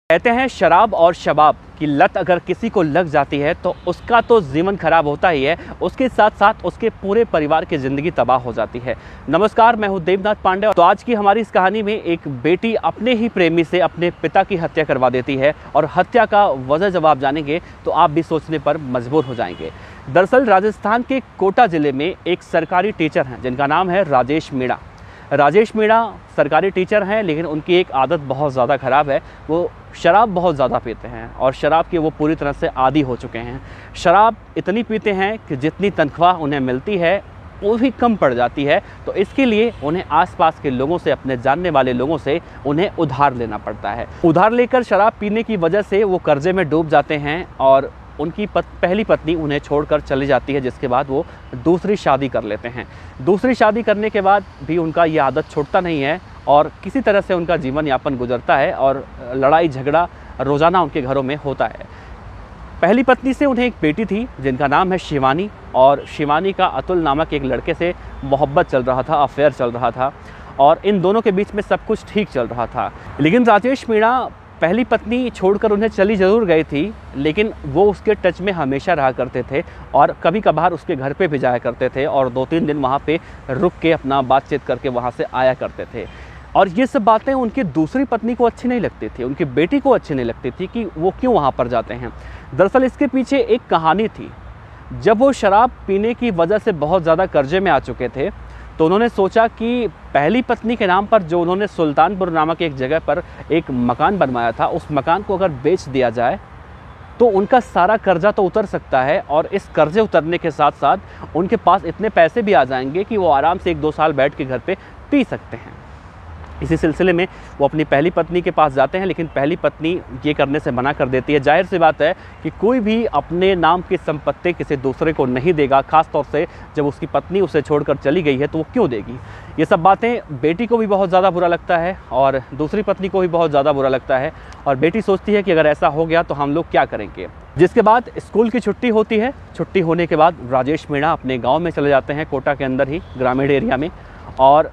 कहते हैं शराब और शबाब की लत अगर किसी को लग जाती है तो उसका तो जीवन खराब होता ही है, उसके साथ साथ उसके पूरे परिवार की ज़िंदगी तबाह हो जाती है। नमस्कार, मैं हूं देवनाथ पांडे। तो आज की हमारी इस कहानी में एक बेटी अपने ही प्रेमी से अपने पिता की हत्या करवा देती है और हत्या का वजह जब आप जानेंगे तो आप भी सोचने पर मजबूर हो जाएंगे। दरअसल राजस्थान के कोटा ज़िले में एक सरकारी टीचर हैं जिनका नाम है राजेश मीणा। राजेश मीणा सरकारी टीचर हैं, लेकिन उनकी एक आदत बहुत ज़्यादा ख़राब है। वो शराब बहुत ज़्यादा पीते हैं और शराब के वो पूरी तरह से आदी हो चुके हैं। शराब इतनी पीते हैं कि जितनी तनख्वाह उन्हें मिलती है वो भी कम पड़ जाती है। तो इसके लिए उन्हें आसपास के लोगों से, अपने जानने वाले लोगों से उन्हें उधार लेना पड़ता है। उधार लेकर शराब पीने की वजह से वो कर्जे में डूब जाते हैं और उनकी पहली पत्नी उन्हें छोड़कर चली जाती है, जिसके बाद वो दूसरी शादी कर लेते हैं। दूसरी शादी करने के बाद भी उनका ये आदत छूटता नहीं है और किसी तरह से उनका जीवन यापन गुजरता है और लड़ाई झगड़ा रोज़ाना उनके घरों में होता है। पहली पत्नी से उन्हें एक बेटी थी जिनका नाम है शिवानी, और शिवानी का अतुल नामक एक लड़के से मोहब्बत चल रहा था, अफेयर चल रहा था और इन दोनों के बीच में सब कुछ ठीक चल रहा था। लेकिन राजेश मीणा पहली पत्नी छोड़कर उन्हें चली ज़रूर गई थी, लेकिन वो उसके टच में हमेशा रहा करते थे और कभी कभार उसके घर पे भी जाया करते थे और 2-3 दिन वहाँ पे रुक के अपना बातचीत करके वहाँ से आया करते थे। और ये सब बातें उनकी दूसरी पत्नी को अच्छी नहीं लगती थी, उनकी बेटी को अच्छी नहीं लगती थी कि वो क्यों वहाँ पर जाते हैं। दरअसल इसके पीछे एक कहानी थी। जब वो शराब पीने की वजह से बहुत ज़्यादा कर्जे में आ चुके थे तो उन्होंने सोचा कि पहली पत्नी के नाम पर जो उन्होंने सुल्तानपुर नामक एक जगह पर एक मकान बनवाया था, उस मकान को अगर बेच दिया जाए तो उनका सारा कर्जा तो उतर सकता है और इस कर्जे उतरने के साथ साथ उनके पास इतने पैसे भी आ जाएंगे कि वो आराम से 1-2 साल बैठ के घर पे पी सकते हैं। इसी सिलसिले में वो अपनी पहली पत्नी के पास जाते हैं, लेकिन पहली पत्नी ये करने से मना कर देती है। जाहिर सी बात है कि कोई भी अपने नाम की संपत्ति किसी दूसरे को नहीं देगा, ख़ास तौर से जब उसकी पत्नी उसे छोड़कर चली गई है तो वो क्यों देगी। ये सब बातें बेटी को भी बहुत ज़्यादा बुरा लगता है और दूसरी पत्नी को भी बहुत ज़्यादा बुरा लगता है और बेटी सोचती है कि अगर ऐसा हो गया तो हम लोग क्या करेंगे। जिसके बाद स्कूल की छुट्टी होती है। छुट्टी होने के बाद राजेश मीणा अपने गाँव में चले जाते हैं, कोटा के अंदर ही ग्रामीण एरिया में, और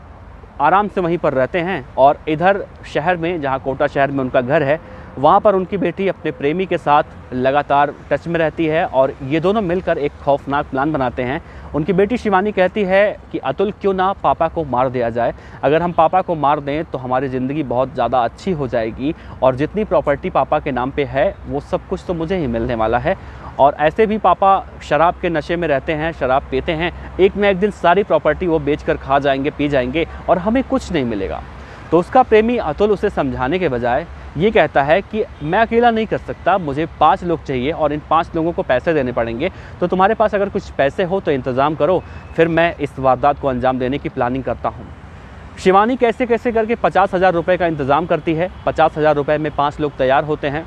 आराम से वहीं पर रहते हैं। और इधर शहर में, जहाँ कोटा शहर में उनका घर है, वहाँ पर उनकी बेटी अपने प्रेमी के साथ लगातार टच में रहती है और ये दोनों मिलकर एक खौफनाक प्लान बनाते हैं। उनकी बेटी शिवानी कहती है कि अतुल, क्यों ना पापा को मार दिया जाए। अगर हम पापा को मार दें तो हमारी ज़िंदगी बहुत ज़्यादा अच्छी हो जाएगी और जितनी प्रॉपर्टी पापा के नाम पे है वो सब कुछ तो मुझे ही मिलने वाला है। और ऐसे भी पापा शराब के नशे में रहते हैं, शराब पीते हैं, एक न एक दिन सारी प्रॉपर्टी वो बेचकर खा जाएंगे, पी जाएंगे और हमें कुछ नहीं मिलेगा। तो उसका प्रेमी अतुल उसे समझाने के बजाय ये कहता है कि मैं अकेला नहीं कर सकता, मुझे 5 लोग चाहिए और इन 5 लोगों को पैसे देने पड़ेंगे। तो तुम्हारे पास अगर कुछ पैसे हो तो इंतज़ाम करो, फिर मैं इस वारदात को अंजाम देने की प्लानिंग करता हूँ। शिवानी कैसे कैसे करके 50,000 रुपये का इंतज़ाम करती है। 50,000 रुपये में 5 लोग तैयार होते हैं।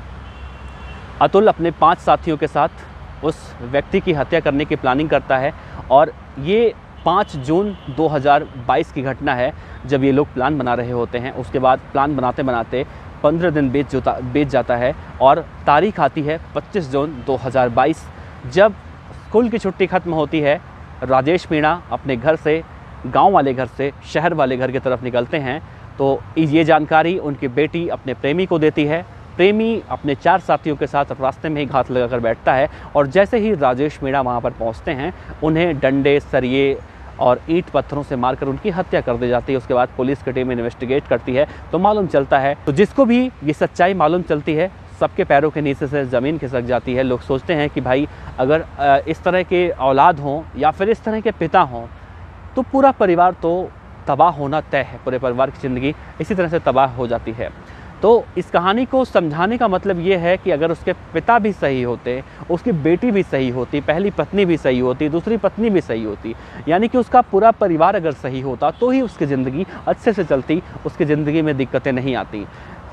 अतुल अपने 5 साथियों के साथ उस व्यक्ति की हत्या करने की प्लानिंग करता है और ये 5 जून 2022 की घटना है जब ये लोग प्लान बना रहे होते हैं। उसके बाद प्लान बनाते बनाते 15 दिन बीत जाता है और तारीख आती है 25 जून 2022। जब स्कूल की छुट्टी ख़त्म होती है, राजेश मीणा अपने घर से, गांव वाले घर से शहर वाले घर की तरफ निकलते हैं। तो ये जानकारी उनकी बेटी अपने प्रेमी को देती है। प्रेमी अपने 4 साथियों के साथ रास्ते में ही घात लगाकर बैठता है और जैसे ही राजेश मीणा वहाँ पर पहुँचते हैं, उन्हें डंडे, सरिये और ईंट पत्थरों से मारकर उनकी हत्या कर दी जाती है। उसके बाद पुलिस की टीम इन्वेस्टिगेट करती है तो मालूम चलता है, तो जिसको भी ये सच्चाई मालूम चलती है, सबके पैरों के नीचे से ज़मीन खिसक जाती है। लोग सोचते हैं कि भाई अगर इस तरह के औलाद हों या फिर इस तरह के पिता हों तो पूरा परिवार तो तबाह होना तय है, पूरे परिवार की ज़िंदगी इसी तरह से तबाह हो जाती है। तो इस कहानी को समझाने का मतलब ये है कि अगर उसके पिता भी सही होते, उसकी बेटी भी सही होती, पहली पत्नी भी सही होती, दूसरी पत्नी भी सही होती, यानी कि उसका पूरा परिवार अगर सही होता तो ही उसकी ज़िंदगी अच्छे से चलती, उसकी ज़िंदगी में दिक्कतें नहीं आती।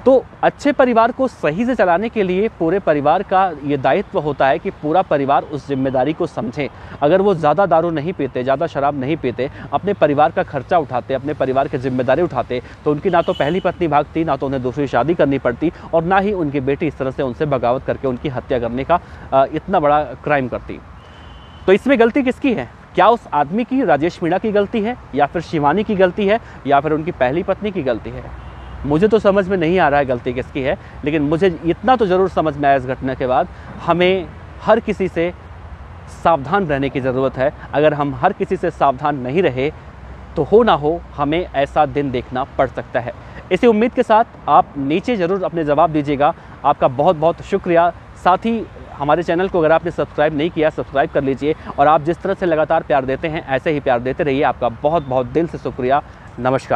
तो अच्छे परिवार को सही से चलाने के लिए पूरे परिवार का ये दायित्व होता है कि पूरा परिवार उस जिम्मेदारी को समझे। अगर वो ज़्यादा दारू नहीं पीते, ज़्यादा शराब नहीं पीते, अपने परिवार का खर्चा उठाते, अपने परिवार की जिम्मेदारी उठाते, तो उनकी ना तो पहली पत्नी भागती, ना तो उन्हें दूसरी शादी करनी पड़ती और ना ही उनकी बेटी इस तरह से उनसे बगावत करके उनकी हत्या करने का इतना बड़ा क्राइम करती। तो इसमें गलती किसकी है? क्या उस आदमी की, राजेश मीणा की गलती है, या फिर शिवानी की गलती है, या फिर उनकी पहली पत्नी की गलती है? मुझे तो समझ में नहीं आ रहा है गलती किसकी है, लेकिन मुझे इतना तो ज़रूर समझ में आया इस घटना के बाद, हमें हर किसी से सावधान रहने की ज़रूरत है। अगर हम हर किसी से सावधान नहीं रहे तो हो ना हो हमें ऐसा दिन देखना पड़ सकता है। इसी उम्मीद के साथ आप नीचे ज़रूर अपने जवाब दीजिएगा। आपका बहुत बहुत शुक्रिया। साथ ही हमारे चैनल को अगर आपने सब्सक्राइब नहीं किया, सब्सक्राइब कर लीजिए। और आप जिस तरह से लगातार प्यार देते हैं ऐसे ही प्यार देते रहिए। आपका बहुत बहुत दिल से शुक्रिया। नमस्कार।